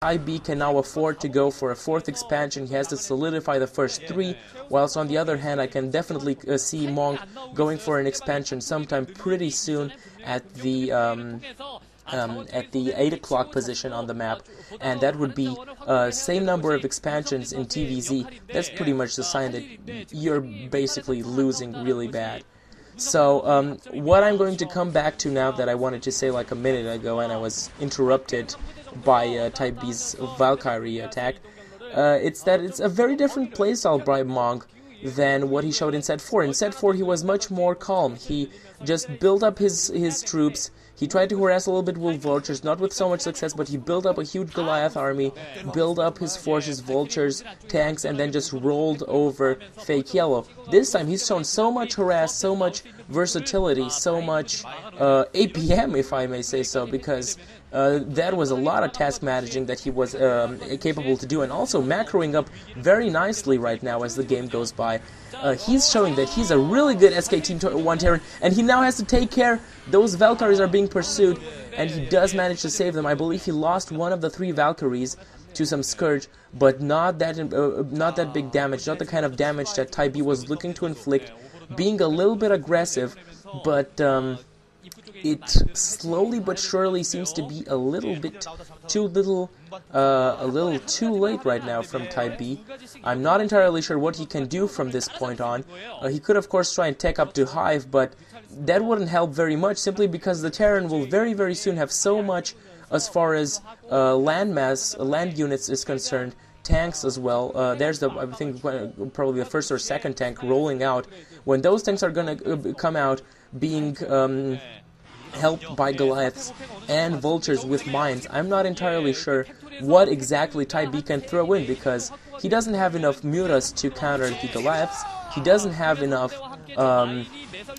Type B can now afford to go for a 4th expansion. He has to solidify the first 3, whilst on the other hand I can definitely see Mong going for an expansion sometime pretty soon at the 8 o'clock position on the map, and that would be same number of expansions in TVZ. That's pretty much the sign that you're basically losing really bad. So what I'm going to come back to now that I wanted to say like a minute ago and I was interrupted by Type B's Valkyrie attack, it's that it's a very different playstyle by Mong than what he showed in set 4. In set 4 he was much more calm. He just built up his troops. He tried to harass a little bit with vultures, not with so much success, but he built up a huge Goliath army, built up his forces, vultures, tanks, and then just rolled over fake yellow. This time he's shown so much harass, so much versatility, so much APM, if I may say so, because that was a lot of task managing that he was capable to do, and also macroing up very nicely right now as the game goes by. He's showing that he's a really good SKT 1 Terran, and he now has to take care. Those Valkyries are being pursued, and he does manage to save them. I believe he lost one of the 3 Valkyries to some Scourge, but not that big damage, not the kind of damage that Type B was looking to inflict, being a little bit aggressive, but it slowly but surely seems to be a little too late right now from Type B. I'm not entirely sure what he can do from this point on. He could of course try and tech up to Hive, but that wouldn't help very much, simply because the Terran will very soon have so much as far as land units is concerned, tanks as well. There's I think probably the 1st or 2nd tank rolling out. When those tanks are going to come out, being helped by Goliaths and vultures with mines, I'm not entirely sure what exactly Type B can throw in, because he doesn't have enough Mutas to counter the Goliaths. He doesn't have enough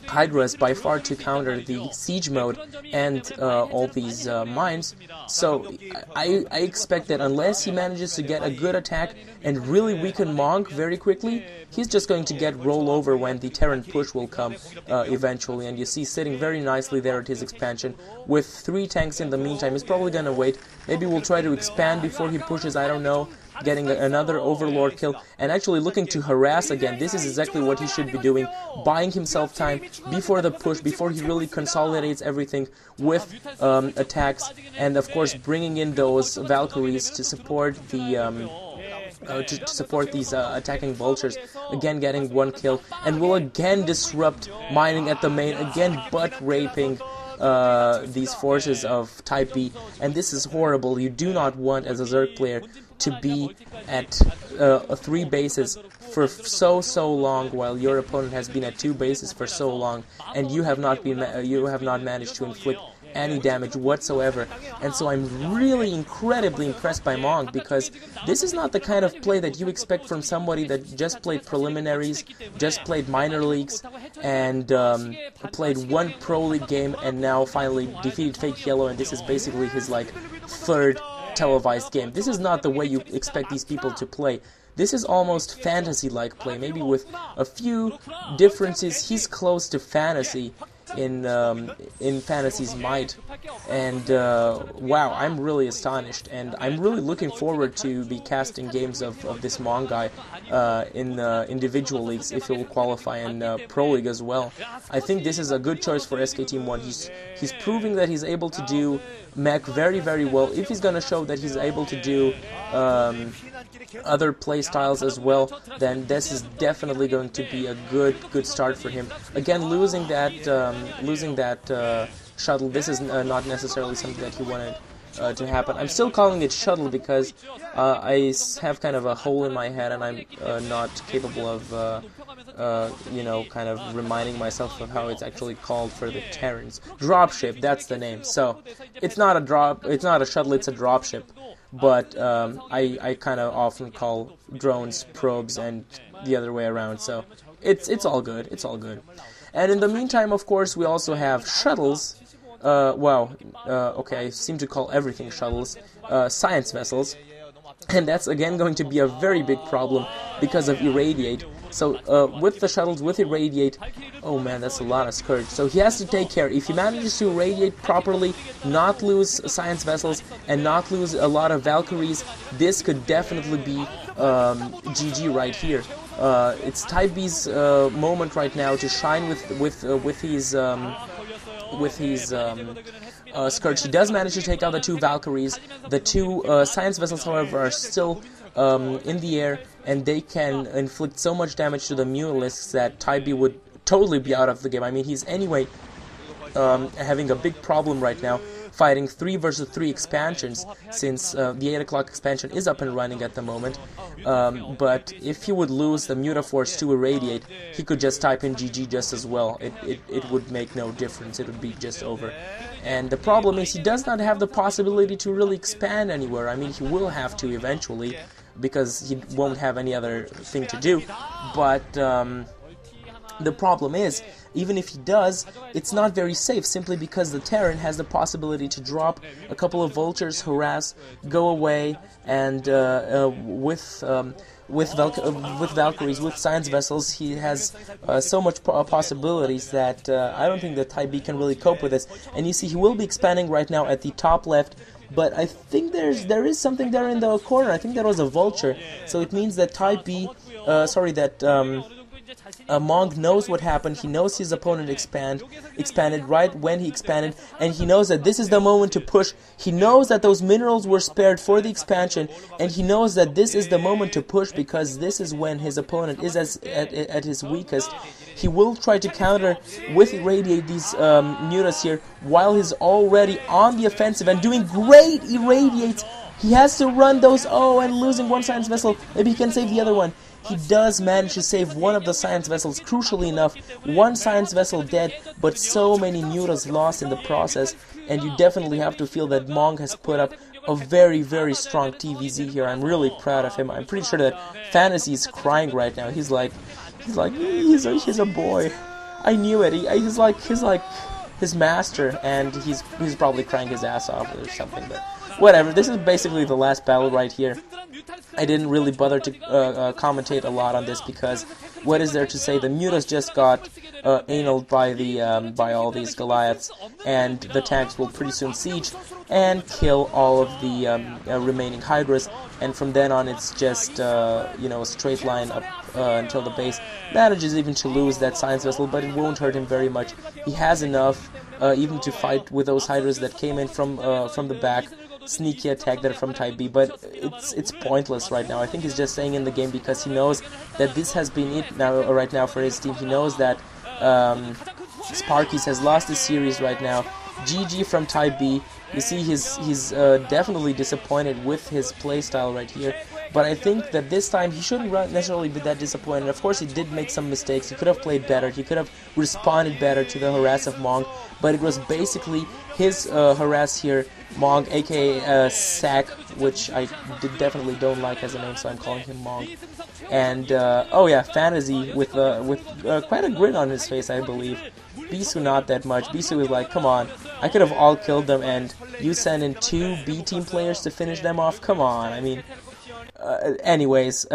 Hydras by far to counter the siege mode and all these mines. So I expect that unless he manages to get a good attack and really weaken Mong very quickly, he's just going to get roll over when the Terran push will come eventually. And you see sitting very nicely there at his expansion with 3 tanks in the meantime. He's probably gonna wait. Maybe we'll try to expand before he pushes, I don't know, getting another Overlord kill, and actually looking to harass again. This is exactly what he should be doing, buying himself time before the push, before he really consolidates everything with attacks, and of course bringing in those Valkyries to support the to support these attacking vultures, again getting 1 kill, and will again disrupt mining at the main, again butt-raping these forces of Type B, and this is horrible. You do not want, as a Zerg player, to be at 3 bases for so long, while your opponent has been at 2 bases for so long, and you have not managed to inflict any damage whatsoever. And so I'm really incredibly impressed by Mong, because this is not the kind of play that you expect from somebody that just played preliminaries, just played minor leagues, and played 1 pro league game, and now finally defeated Fake Yellow, and this is basically his like 3rd televised game. This is not the way you expect these people to play. This is almost fantasy-like play, maybe with a few differences. He's close to fantasy in Fantasy's might, and wow, I'm really astonished, and I'm really looking forward to be casting games of this Mong guy in individual leagues, if he will qualify in Pro League as well. I think this is a good choice for SKT 1. He's proving that he's able to do mech very well. If he's gonna show that he's able to do other play styles as well, then this is definitely going to be a good start for him. Again, losing that shuttle, this is not necessarily something that he wanted to happen. I'm still calling it shuttle because I have kind of a hole in my head, and I'm not capable of you know, kind of reminding myself of how it's actually called for the Terrans. Dropship, that's the name. So it's not a shuttle, it's a dropship. But I kind of often call drones probes and the other way around, so it's all good, it's all good. And in the meantime, of course, we also have shuttles. Okay, I seem to call everything shuttles. Science vessels. and that's again going to be a very big problem because of Irradiate. So with the shuttles, with Irradiate, oh man, that's a lot of Scourge. So he has to take care. If he manages to Irradiate properly, not lose Science Vessels, and not lose a lot of Valkyries, this could definitely be GG right here. It's Type B's moment right now to shine with his Scourge. He does manage to take out the 2 Valkyries. The 2 Science Vessels, however, are still in the air, and they can inflict so much damage to the Mutalisks that Type B would totally be out of the game. I mean, he's anyway having a big problem right now, fighting 3 versus 3 expansions, since the 8 o'clock expansion is up and running at the moment. But if he would lose the Mutaforce to Irradiate, he could just type in GG just as well. It would make no difference. It would be just over. And the problem is he does not have the possibility to really expand anywhere. I mean, he will have to eventually, because he won't have any other thing to do. But the problem is, even if he does, it's not very safe, simply because the Terran has the possibility to drop a couple of Vultures, harass, go away, and with Valkyries, with Science Vessels, he has so much possibilities that I don't think that Type B can really cope with this. And you see, he will be expanding right now at the top left, but I think there is something there in the corner. I think that was a Vulture, so it means that Type B, Mong knows what happened. He knows his opponent expanded right when he expanded, and he knows that this is the moment to push. He knows that those minerals were spared for the expansion, and he knows that this is the moment to push, because this is when his opponent is at his weakest. He will try to counter with Irradiate these Mutas here, while he's already on the offensive and doing great Irradiates. He has to run those, and losing one Science Vessel. Maybe he can save the other one. He does manage to save one of the Science Vessels, crucially enough. One Science Vessel dead, but so many Mutas lost in the process. And you definitely have to feel that Mong has put up a very, very strong TVZ here. I'm really proud of him. I'm pretty sure that Fantasy is crying right now. He's like, he's a boy. I knew it. He's like his master, and he's probably crying his ass off or something. But whatever. This is basically the last battle right here. I didn't really bother to commentate a lot on this, because what is there to say? The Mutas just got analed by all these Goliaths, and the tanks will pretty soon siege and kill all of the remaining Hydras, and from then on it's just a straight line up until the base manages even to lose that Science Vessel, but it won't hurt him very much. He has enough even to fight with those Hydras that came in from the back. Sneaky attack that from Type B, but it's pointless right now. I think he's just staying in the game because he knows that this has been it right now for his team. He knows that Spakyz has lost this series right now. GG from Type B. You see, he's definitely disappointed with his playstyle right here. But I think that this time he shouldn't necessarily be that disappointed. Of course, he did make some mistakes. He could have played better. He could have responded better to the harass of Mong. But it was basically his harass here, Mong, aka Sack, which I definitely don't like as a name, so I'm calling him Mong. And oh yeah, Fantasy with quite a grin on his face, I believe. Bisu not that much. Bisu is like, come on, I could have all killed them, and you send in 2 B team players to finish them off. Come on, I mean. Anyways,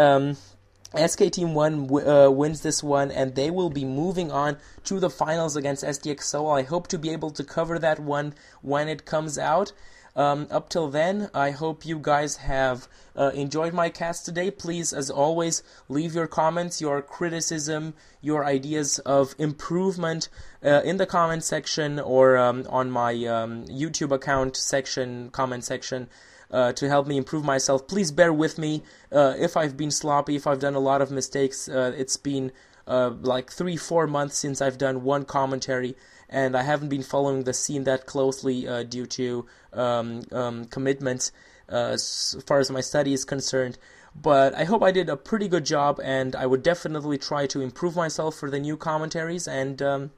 SK Team 1 wins this one, and they will be moving on to the finals against STX Seoul. I hope to be able to cover that one when it comes out. Up till then, I hope you guys have enjoyed my cast today. Please, as always, leave your comments, your criticism, your ideas of improvement in the comment section, or on my YouTube account section, comment section. To help me improve myself. Please bear with me if I've been sloppy, if I've done a lot of mistakes. It's been like 3-4 months since I've done one commentary, and I haven't been following the scene that closely due to commitments as far as my study is concerned. But I hope I did a pretty good job, and I would definitely try to improve myself for the new commentaries, and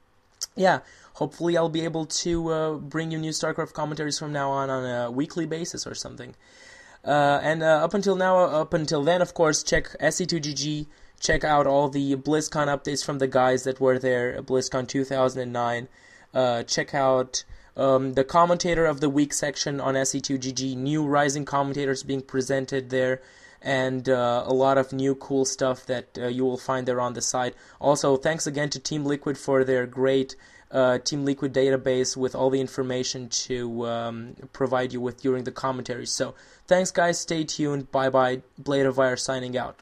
yeah, hopefully I'll be able to bring you new StarCraft commentaries from now on a weekly basis or something. And up until then, of course, check SC2GG, check out all the BlizzCon updates from the guys that were there at BlizzCon 2009. Check out the commentator of the week section on SE2GG, new rising commentators being presented there, and a lot of new cool stuff that you will find there on the site. Also, thanks again to Team Liquid for their great Team Liquid database with all the information to provide you with during the commentaries. So, thanks guys, stay tuned, bye bye, Blade of Fire signing out.